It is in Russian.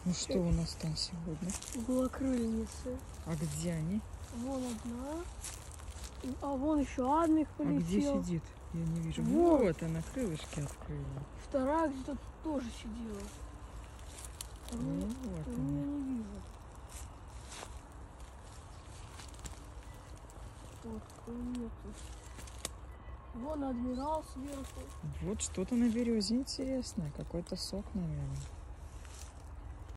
Ну что у нас там сегодня? Голокрыльницы. А где они? Вон одна. А вон еще адмик А где полетел. сидит? Я не вижу. Вот. Вот она, крылышки открыла. Вторая где-то тоже сидела. А Ну, я вот я она. не вижу. Вот, нету. Вон адмирал сверху. Вот что-то на березе интересное. Какой-то сок, наверное.